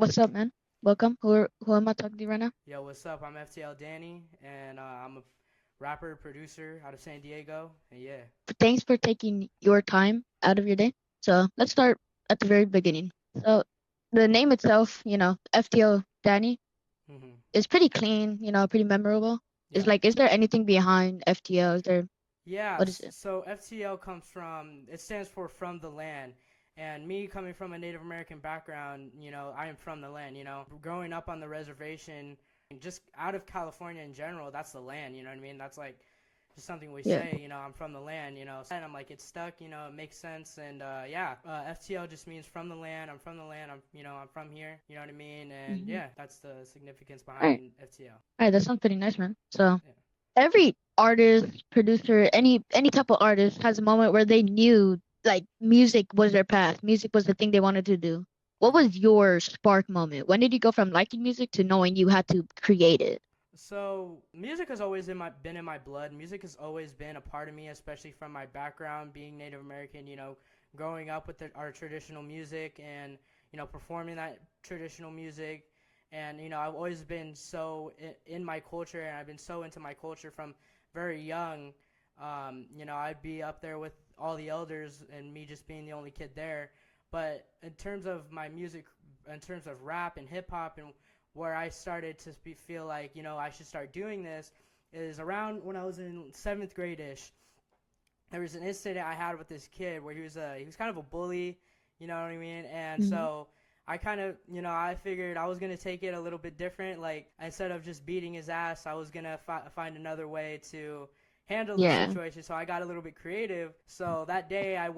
What's up, man? Welcome. Who am I talking to right now? Yo, what's up? I'm FTL Danny, and I'm a rapper, producer out of San Diego. And yeah. Thanks for taking your time out of your day. So let's start at the very beginning. So the name itself, FTL Danny, hmm is pretty clean, pretty memorable. It's Yeah. like, is there anything behind FTL? Is there, Yeah, what is it? so FTL it stands for From the Land. And me coming from a Native American background, I am from the land, growing up on the reservation, just out of California in general, that's the land, you know what I mean? That's like just something we Yeah. say, I'm from the land, and I'm like, it's stuck, it makes sense. And yeah, FTL just means from the land, I'm from the land, I'm from here, you know what I mean? And Hmm. yeah, that's the significance All right. behind FTL. All right. That sounds pretty nice, man. So Yeah. every artist, producer, any type of artist has a moment where they knew like music was their path. Music was the thing they wanted to do. What hmm was your spark moment? When did you go from liking music to knowing you had to create it? So music has always been in my blood. Music has always been a part of me, especially from my background being Native American. Growing up with our traditional music and performing that traditional music, and I've always been so in my culture, and I've been so into my culture from very young. I'd be up there with all the elders, and me just being the only kid there. But in terms of my music, in terms of rap and hip hop and where I started to feel like I should start doing this is around when I was in seventh grade ish. There was an incident I had with this kid where he was kind of a bully, you know what I mean? And Hmm. so I kind of I figured I was gonna take it a little bit different. Like instead of just beating his ass, I was gonna find another way to handle the Yeah. situation. So I got a little bit creative. So that day I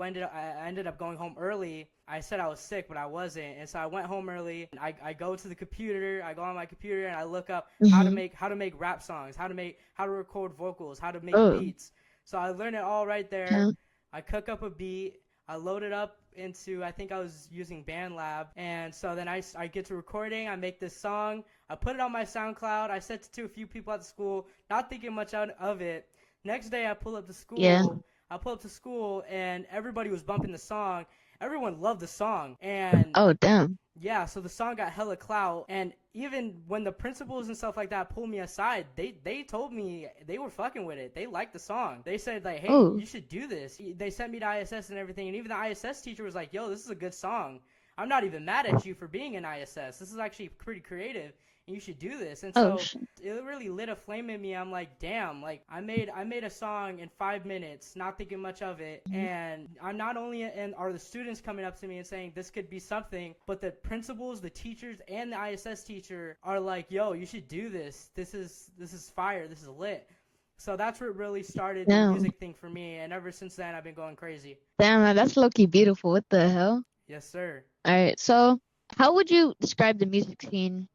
ended up going home early. I said I was sick, but I wasn't, and so I went home early. I go to the computer. I go on my computer and I look up Hmm. how to make rap songs, how to record vocals, how to make Oh, beats. So I learned it all right there. okay. I cook up a beat. I load it up into, I think I was using BandLab. And so then I get to recording. I make this song. I put it on my SoundCloud. I sent it to a few people at the school, not thinking much out of it. Next day I pull up to Yeah. school. I pull up to school and everybody was bumping the song. Everyone loved the song. And Oh, damn. yeah, so the song got hella clout, and even when the principals and stuff like that pulled me aside, they told me they were fucking with it. They liked the song. They said like, "Hey, Oh, you should do this." They sent me to ISS and everything, and even the ISS teacher was like, "Yo, this is a good song. I'm not even mad at you for being in ISS. This is actually pretty creative, and you should do this." And oh, so it really lit a flame in me. I'm like, damn, like I made a song in 5 minutes, not thinking much of it, mhm. and I'm not only and are the students coming up to me and saying this could be something, but the principals, the teachers, and the ISS teacher are like, yo, you should do this. This is fire. This is lit. So that's what really started the Damn. music thing for me, and ever since then I've been going crazy. Damn, man, that's low-key beautiful. What the hell? Yes, sir. All right. So, how would you describe the music scene,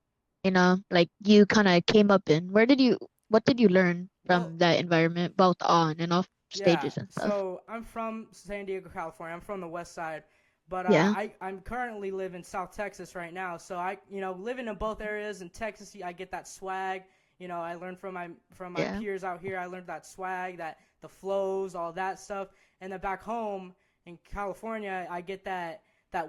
like you kind of came up in? What did you learn Well, from that environment, both on and off yeah, stages and stuff? so I'm from San Diego, California. I'm from the west side, but Yeah. I'm currently live in South Texas right now. So living in both areas in Texas, I get that swag. I learned from my Yeah. peers out here. I learned that swag, that the flows, all that stuff. And then back home in California, I get that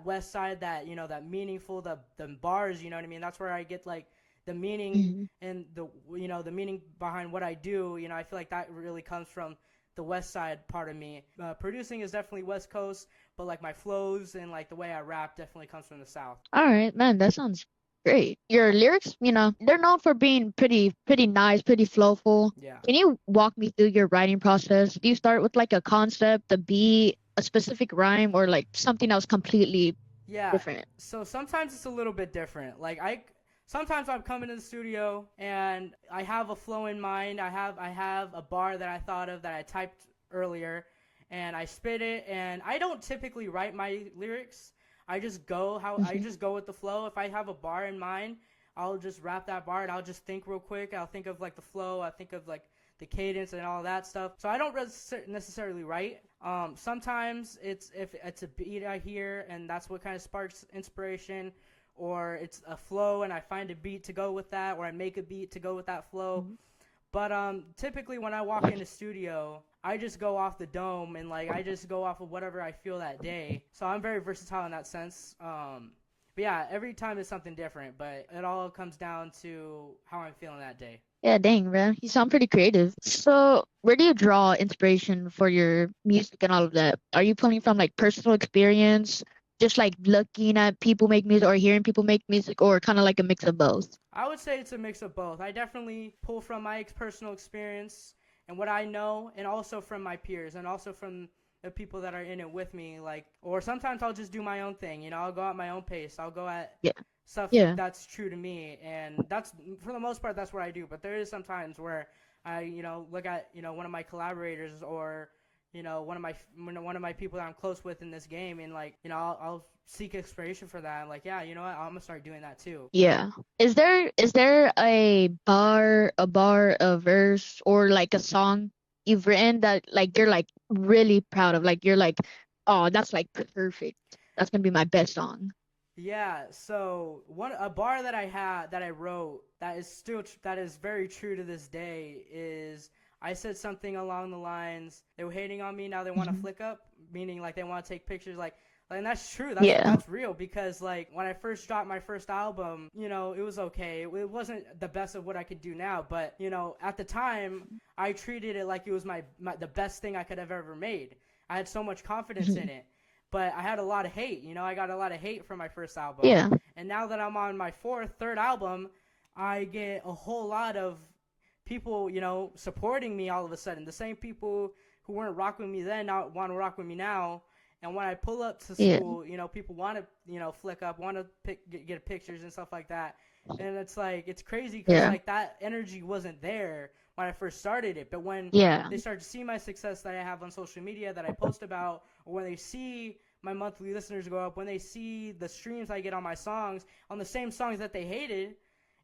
west side, that meaningful, the bars. You know what I mean? That's where I get like the meaning Hmm. and the meaning behind what I do. I feel like that really comes from the west side part of me. Producing is definitely west coast, but like my flows and like the way I rap definitely comes from the south. All right, man, that sounds great. Your lyrics, they're known for being pretty nice, pretty flowful. Yeah. Can you walk me through your writing process? Do you start with like a concept, a beat, a specific rhyme, or like something else completely Yeah. different? So sometimes it's a little bit different. Like I sometimes I'm coming to the studio and I have a flow in mind. I have a bar that I thought of that I typed earlier and I spit it, and I don't typically write my lyrics. I Hmm. just go with the flow. If I have a bar in mind, I'll just rap that bar and I'll just think real quick. I'll think of like the flow, I think of like the cadence and all that stuff. So I don't necessarily write. Sometimes it's if it's a beat I hear and that's what kind of sparks inspiration, or it's a flow and I find a beat to go with that, or I make a beat to go with that flow. But typically when I walk in the studio, I just go off the dome and like I just go off of whatever I feel that day. So I'm very versatile in that sense. But yeah, every time is something different, but it all comes down to how I'm feeling that day. Yeah, dang, man. You sound pretty creative. So, where do you draw inspiration for your music and all of that? Are you pulling from like personal experience, just like looking at people make music or hearing people make music, or kind of like a mix of both? I would say it's a mix of both. I definitely pull from my personal experience and what I know, and also from my peers, and also from the people that are in it with me. Like, or sometimes I'll just do my own thing. You know, I'll go at my own pace. I'll go at Yeah. stuff Yeah. that's true to me, and that's for the most part that's what I do. But there is sometimes where I, look at one of my collaborators, or one of my people that I'm close with in this game, and like I'll seek inspiration for that. I'm like, yeah, you know what, I'm gonna start doing that too. Yeah. Is there a verse, or like a song you've written that like you're like really proud of? Like you're like, oh, that's like perfect. That's gonna be my best song. Yeah, so one a bar that I had that I wrote that is that is very true to this day is I said something along the lines, they were hating on me, now they want to Mhm. flick up, meaning like they want to take pictures, and that's true. Yeah. That's real, because like when I first dropped my first album, it was okay. It wasn't the best of what I could do now, but at the time I treated it like it was the best thing I could have ever made. I had so much confidence in Mhm. it, but I had a lot of hate. I got a lot of hate from my first album, Yeah. and now that I'm on my third album, I get a whole lot of people, supporting me all of a sudden. The same people who weren't rocking with me then now want to rock with me now. And when I pull up to Yeah. school, people want to, flick up, want to get pictures and stuff like that. And it's like, it's crazy because Yeah. like that energy wasn't there when I first started it. But when Yeah. they start to see my success that I have on social media that I post about, or when they see my monthly listeners go up, when they see the streams I get on my songs, on the same songs that they hated,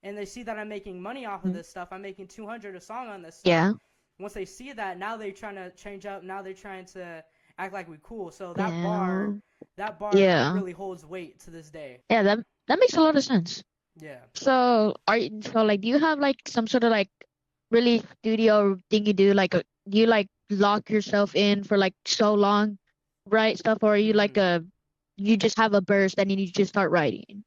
and they see that I'm making money off of Mhm. this stuff, I'm making 200 a song on this stuff. Yeah. Once they see that, now they're trying to change up. Now they're trying to act like we cool. So Yeah. that bar Yeah. really holds weight to this day. Yeah, that makes a lot of sense. Yeah. So like do you have like some sort of like really studio thing you do? Like do you like lock yourself in for like so long, write stuff, or are you like Mm-hmm. you just have a burst and then you just start writing?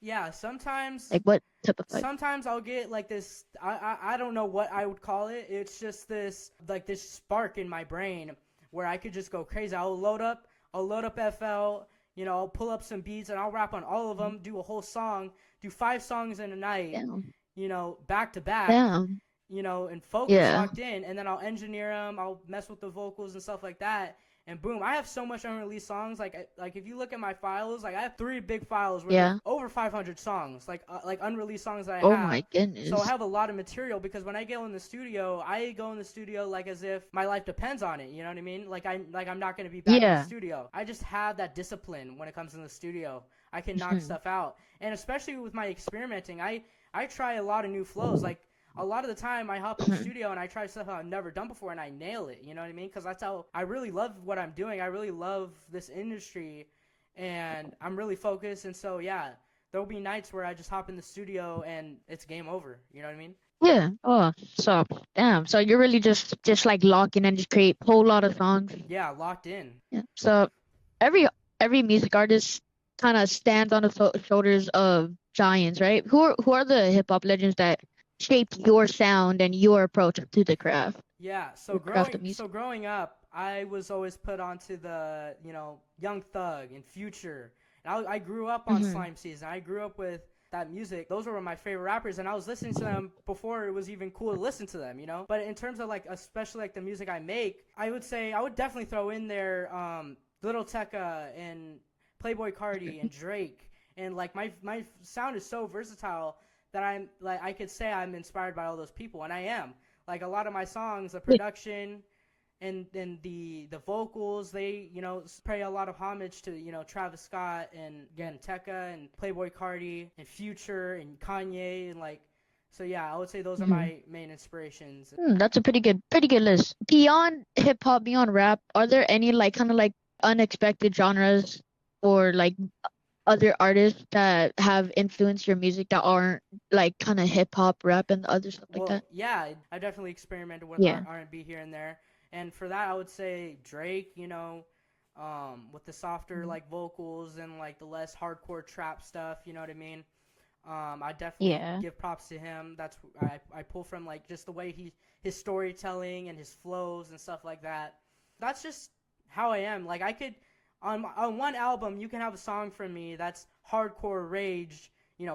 Yeah. Sometimes Like what type of like sometimes I'll get like this. I don't know what I would call it. It's just this like this spark in my brain where I could just go crazy. I'll load up FL. I'll pull up some beats and I'll rap on all of them. Do a whole song. Do 5 songs in a night. down, Back to back. down. And focus Yeah. locked in, and then I'll engineer them. I'll mess with the vocals and stuff like that. And boom, I have so much unreleased songs. Like if you look at my files, like I have 3 big files where there's Yeah. over 500 songs, like unreleased songs that I Oh have. my So I goodness. have a lot of material because when I go in the studio, I go in the studio like as if my life depends on it. You know what I mean? I'm not gonna be back in the Yeah. studio. I just have that discipline when it comes in the studio. I can knock Mhm. stuff out, and especially with my experimenting, I try a lot of new flows. Like a lot of the time I hop in the Mhm. studio and I try stuff I've never done before and I nail it. You know what I mean? Because that's how I really love what I'm doing. I really love this industry, and I'm really focused. And so yeah, there'll be nights where I just hop in the studio and it's game over. You know what I mean? Yeah. Oh, so damn. So you're really just like locking and just create whole lot of songs. Yeah, locked in. Yeah. So every every music artist kind of stands on the shoulders of giants, right? Who are the hip hop legends that shaped your sound and your approach to Yeah. the craft of music? So growing up, I was always put onto the Young Thug and Future. And I grew up on Hmm. Slime Season. I grew up with that music. Those were my favorite rappers, and I was listening to them before it was even cool to listen to them. But in terms of like, especially like the music I make, I would say I would definitely throw in there Little Tecca and Playboy Cardi and Drake. And like my sound is so versatile that I'm like I could say I'm inspired by all those people, and I am. Like a lot of my songs, the Yeah. production and the vocals, they pay a lot of homage to Travis Scott and again Tekka and Playboy Cardi and Future and Kanye, and like, so yeah, I would say those are Hmm. my main inspirations. That's a pretty good list. Beyond hip hop, beyond rap, are there any like kind of like unexpected genres or like other artists that have influenced your music that aren't like kind of hip hop, rap, and other stuff like Well, that? yeah, I definitely experimented with Yeah. R&B here and there, and for that I would say Drake, with the softer Mhm. like vocals and like the less hardcore trap stuff. You know what I mean? I definitely Yeah. give props to him. I pull from like just the way his storytelling and his flows and stuff like that. That's just how I am. Like I could on one album you can have a song from me that's hardcore rage,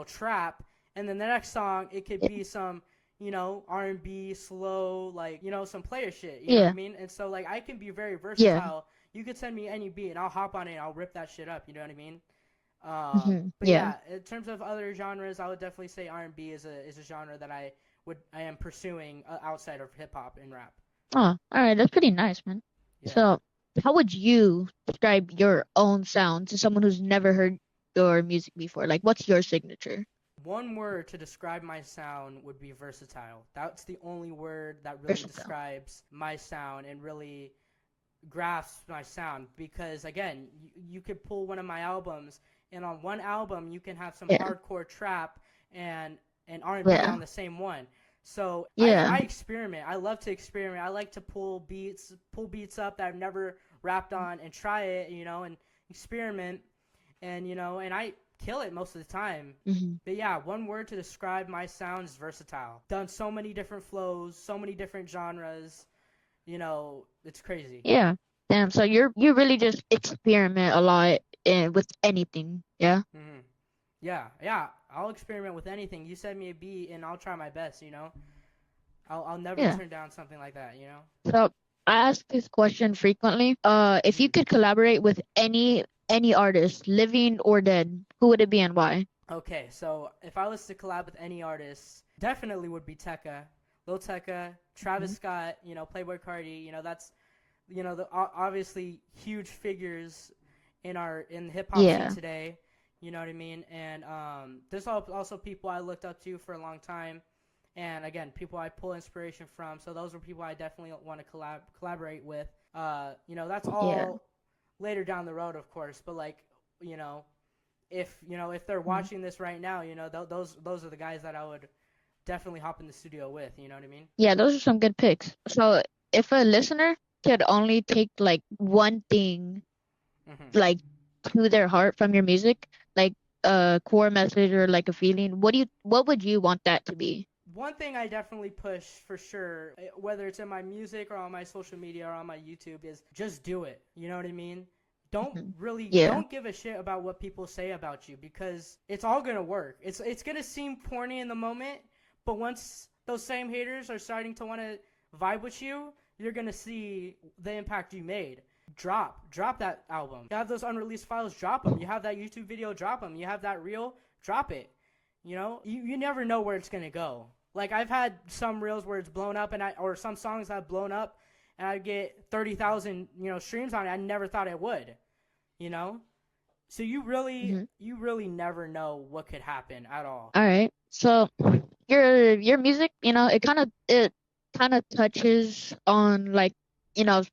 trap, and then the next song it could Yeah. be some R&B slow, like some player shit. You know what I Yeah. mean? And so like I can be very Yeah. versatile. You could send me any beat and I'll hop on it and I'll rip that shit up. You know what I mean? But Yeah. yeah, in terms of other genres, I would definitely say R&B is a genre that I am pursuing outside of hip hop and rap. Oh, all right. That's pretty nice, man. Yeah. So, how would you describe your own sound to someone who's never heard your music before? Like, what's your signature? One word to describe my sound would be versatile. That's the only word that really Versatile. describes my sound and really grasps my sound because again, you could pull one of my albums and on one album you can have some Yeah. hardcore trap and R&B Yeah. on the same one. So Yeah. I experiment. I love to experiment. I like to pull beats up that I've never rapped on and try it, and experiment and and I kill it most of the time. Hmm. But yeah, one word to describe my sound is versatile. Done so many different flows, so many different genres. It's crazy. Yeah. Damn. So you really just experiment a lot with anything. Yeah. Hmm. Yeah, yeah. I'll experiment with anything. You send me a beat, and I'll try my best. I'll never Yeah. turn down something like that. So I ask this question frequently. If you Hmm. could collaborate with any artist, living or dead, who would it be and why? Okay, so if I was to collab with any artist, definitely would be Tekka, Lil Tekka, Travis Mhm. Scott. Playboy Cardi. That's the obviously huge figures in the hip hop scene Yeah. today. You know what I mean? And there's also people I looked up to for a long time, and again, people I pull inspiration from. So those are people I definitely want to collaborate with. That's Yeah. all later down the road, of course. But like, you know, if they're Mhm. watching this right now, those are the guys that I would definitely hop in the studio with. You know what I mean? Yeah, those are some good picks. So if a listener could only take like one thing Hmm. like to their heart from your music, like a core message or like a feeling, what would you want that to be? One thing I definitely push for sure, whether it's in my music or on my social media or on my YouTube, is just do it. You know what I mean? Mhm. Yeah. Don't give a shit about what people say about you because it's all gonna work. It's gonna seem corny in the moment, but once those same haters are starting to want to vibe with you, you're gonna see the impact you made. Drop that album. You have those unreleased files, drop them. You have that YouTube video, drop them. You have that reel, drop it. You never know where it's gonna go. Like I've had some reels where it's blown up, or some songs have blown up, and I get 30,000 streams on it. I never thought it would. You know, so Hmm. you really never know what could happen at all. All right. So your music, it kind of touches on like,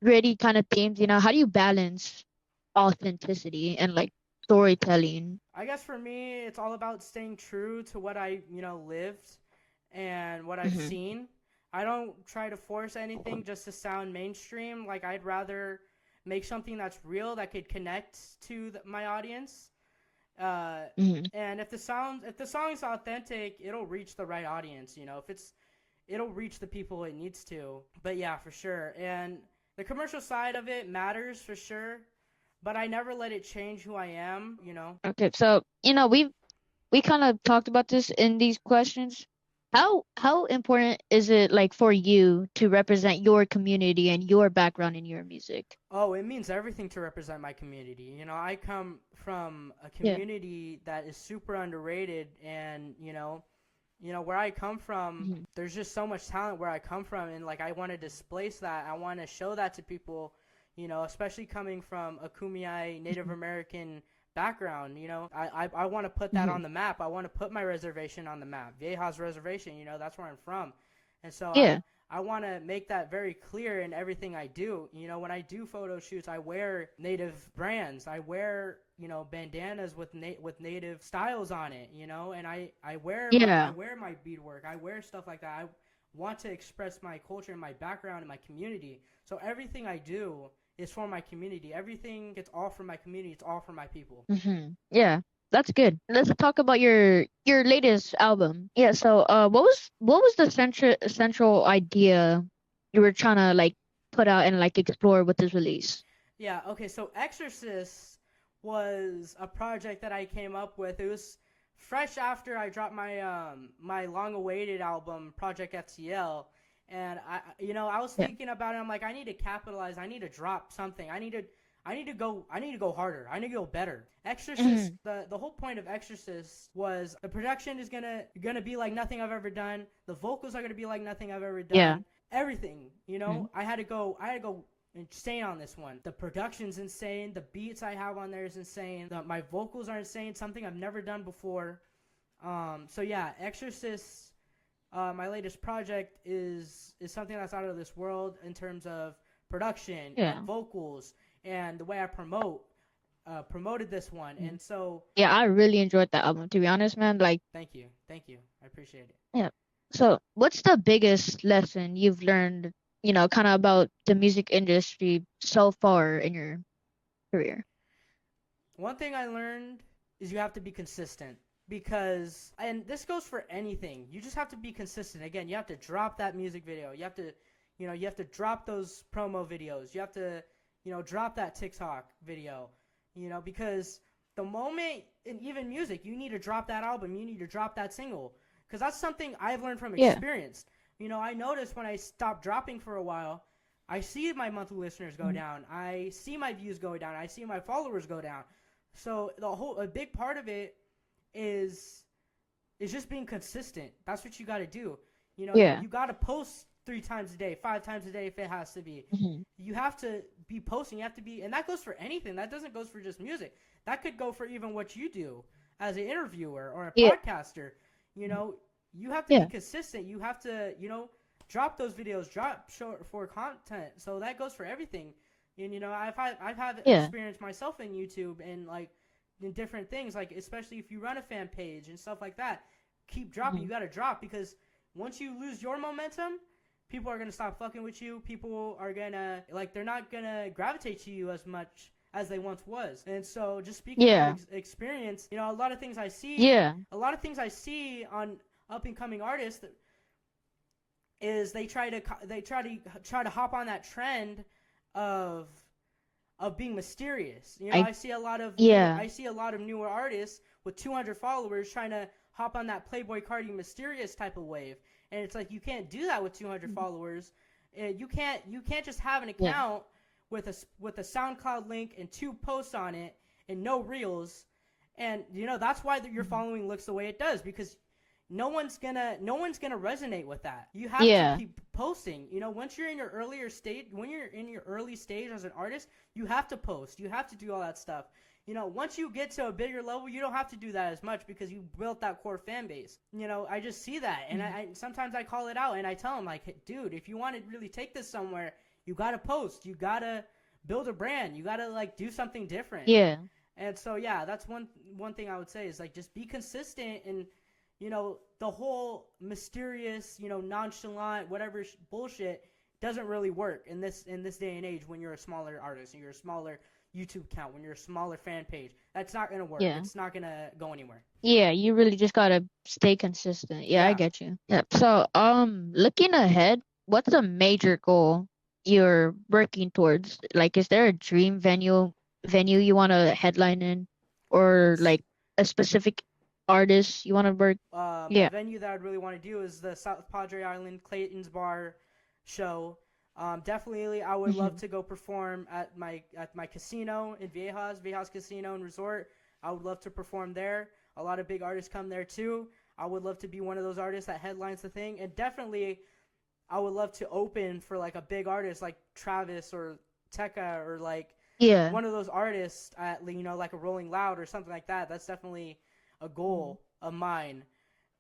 gritty kind of themes, how do you balance authenticity and like storytelling? I guess for me, it's all about staying true to what I lived and what I've Hmm. seen. I don't try to force anything just to sound mainstream. Like I'd rather make something that's real that could connect to my audience. Uh, Hmm. and if the song's authentic, it'll reach the right audience. It'll reach the people it needs to. But yeah, for sure. And the commercial side of it matters for sure. But I never let it change who I am. Okay, so we kind of talked about this in these questions. How important is it like for you to represent your community and your background in your music? Oh, it means everything to represent my community. I come from a Yeah. community that is super underrated, and where I come from, Hmm. there's just so much talent where I come from, and like I want to displace that. I want to show that to people, especially coming from a Kumeyaay Native Hmm. American background. I want to put that Hmm. on the map. I want to put my reservation on the map. Viejas Reservation, that's where I'm from, and so I Yeah. I want to make that very clear in everything I do. When I do photo shoots, I wear native brands. I wear, bandanas with native styles on it, and I Yeah. wear my beadwork. I wear stuff like that. I want to express my culture and my background and my community. So everything I do is for my community. Everything, it's all for my community. It's all for my people. Yeah, that's good. Let's talk about your latest album. Yeah, so what was the central idea you were trying to like put out and like explore with this release? Yeah, okay, so Exorcist was a project that I came up with. It was fresh after I dropped my long awaited album Project FTL, and I was Yeah. thinking about it. I'm like, I need to capitalize. I need to drop something. I need to go harder. I need to go better. Exorcist, Hmm. the whole point of Exorcist was the production is gonna be like nothing I've ever done. The vocals are gonna be like nothing I've ever Yeah. done. Everything, Mhm. I had to go insane on this one. The production's insane. The beats I have on there is insane. My vocals are insane. Something I've never done before. So yeah, Exorcist, my latest project is something that's out of this world in terms of production and Yeah. vocals and the way I promoted this one. Mhm. And so, Yeah, I really enjoyed that album, to be honest, man. Like, thank you, I appreciate it. yeah. So, what's the biggest lesson you've learned, kind of about the music industry so far in your career? One thing I learned is you have to be consistent because, and this goes for anything, you just have to be consistent. Again, you have to drop that music video. You have to drop those promo videos. You have to, drop that TikTok video, because the moment, in even music, you need to drop that album. You need to drop that single because that's something I've learned from Yeah. experience. I noticed when I stopped dropping for a while, I see my monthly listeners go Mhm. down. I see my views go down. I see my followers go down. So a big part of it is just being consistent. That's what you got to do. Yeah. You got to post 3 times a day, 5 times a day if it has to be. Hmm. You have to be posting. You have to be, and that goes for anything. That doesn't goes for just music. That could go for even what you do as an interviewer or a Yeah. podcaster. You know, you have to be Yeah. consistent. You have to, drop those videos, drop short for content. So that goes for everything. And I've had Yeah. experience myself in YouTube and like in different things, like especially if you run a fan page and stuff like that. Keep dropping. Hmm. You got to drop because once you lose your momentum, people are gonna stop fucking with you. People are gonna they're not gonna gravitate to you as much as they once was. And so, just speaking from Yeah. experience, a lot of things I see, Yeah. on up and coming artists is they try to hop on that trend of being mysterious. I I see a lot of yeah. newer artists with 200 followers trying to hop on that Playboy Cardi mysterious type of wave, and it's like you can't do that with 200 followers. You can't just have an Yeah. account with a SoundCloud link and 2 posts on it and no reels, and that's why your Mhm. following looks the way it does because no one's gonna resonate with that. You have to Yeah. keep posting. Once you're in your when you're in your early stage as an artist, you have to post. You have to do all that stuff. Once you get to a bigger level, you don't have to do that as much because you built that core fan base. I just see that, and Mhm. I sometimes I call it out and I tell them like, hey, dude, if you want to really take this somewhere, you gotta post. You gotta build a brand. You gotta do something different. Yeah. And so yeah, that's one thing I would say is like just be consistent and the whole mysterious, nonchalant, whatever bullshit doesn't really work in this day and age when you're a smaller artist and you're a smaller YouTube count, when you're a smaller fan page. That's not gonna work. Yeah. It's not gonna go anywhere. Yeah, you really just gotta stay consistent. Yeah, I Yeah. get you. Yeah. So, looking ahead, what's a major goal you're working towards? Like, is there a dream venue you want to headline in, or S- like a specific artist you want to work? a Yeah. venue that I'd really want to do is the South Padre Island Clayton's Bar show. Definitely, I would love Hmm. to go perform at my casino in Viejas Casino and Resort. I would love to perform there. A lot of big artists come there too. I would love to be one of those artists that headlines the thing, and definitely, I would love to open for like a big artist like Travis or Tekka or like Yeah. one of those artists at like a Rolling Loud or something like that. That's definitely a Mhm. goal of mine.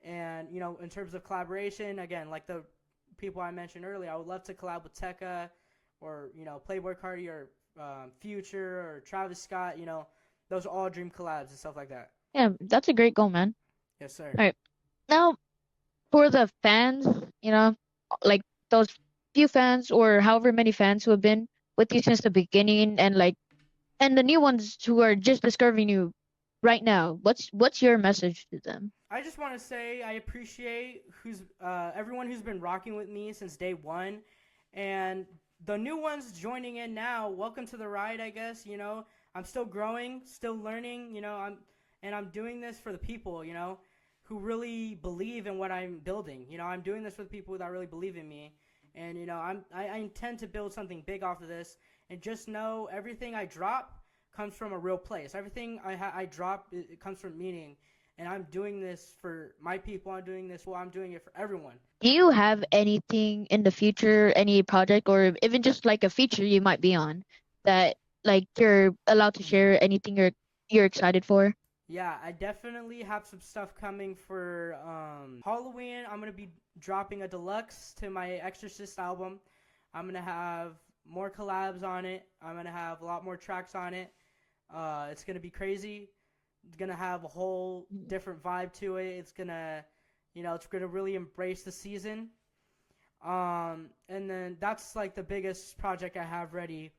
And in terms of collaboration, again, like the people I mentioned earlier, I would love to collab with Tekka or Playboy Cardi or Future or Travis Scott. Those are all dream collabs and stuff like that. Yeah, that's a great goal, man. Yes, sir. All right. Now, for the fans, like those few fans or however many fans who have been with you since the beginning, and like, and the new ones who are just discovering you right now, what's your message to them? I just want to say I appreciate who's everyone who's been rocking with me since day one, and the new ones joining in now. Welcome to the ride, I guess. I'm still growing, still learning. I'm doing this for the people. Who really believe in what I'm building. I'm doing this for the people that really believe in me, and I intend to build something big off of this. And just know everything I drop comes from a real place. Everything I drop it comes from meaning, and I'm doing this for my people. I'm doing this. Well, I'm doing it for everyone. Do you have anything in the future, any project, or even just like a feature you might be on that like you're allowed to Mm-hmm. share anything you're excited for? Yeah, I definitely have some stuff coming for Halloween. I'm gonna be dropping a deluxe to my Exorcist album. I'm gonna have more collabs on it. I'm gonna have a lot more tracks on it. It's gonna be crazy. It's gonna have a whole different vibe to it. It's gonna really embrace the season. And then that's like the biggest project I have ready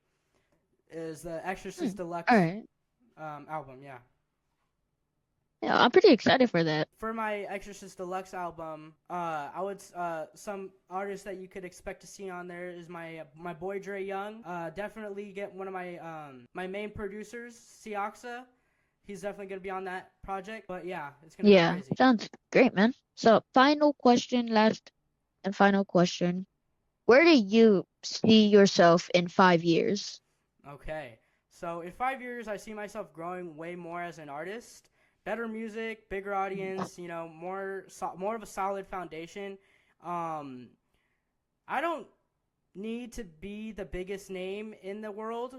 is the Exorcist All Deluxe right. album. Yeah. Yeah, I'm pretty excited for that. For my Exorcist Deluxe album, I would some artists that you could expect to see on there is my boy Dre Young. Definitely get one of my main producers, Siaxa. He's definitely gonna be on that project. But yeah, it's gonna be Yeah, crazy. sounds great, man. So, final question, last and final question. Where do you see yourself in 5 years? Okay, so in 5 years, I see myself growing way more as an artist. Better music, bigger audience. More of a solid foundation. Um, I don't need to be the biggest name in the world,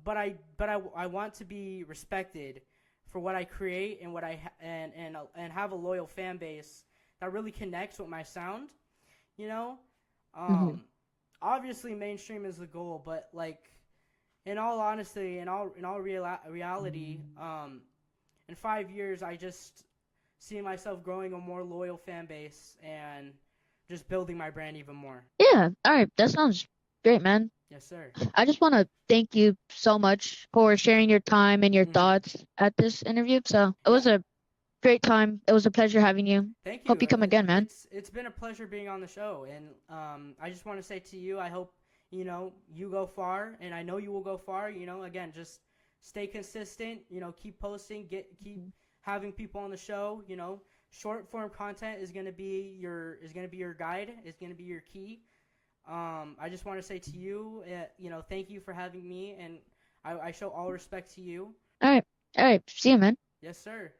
but I want to be respected for what I create and what and have a loyal fan base that really connects with my sound. You know, Hmm. um, obviously mainstream is the goal, but like in all honesty, reality, in 5 years, I just see myself growing a more loyal fan base and just building my brand even more. Yeah, all right, that sounds great, man. Yes, sir. I just want to thank you so much for sharing your time and your Mm-hmm. thoughts at this interview. So, it Yeah. was a great time. It was a pleasure having you. Thank Hope you. you come again, man. It's been a pleasure being on the show, and I just want to say to you, I hope you go far, and I know you will go far. Again, just stay consistent. Keep posting, keep having people on the show. Short form content is gonna be your guide. Is gonna be your key. I just want to say to you, thank you for having me, and I show all respect to you. All right. All right. See you, man. Yes, sir.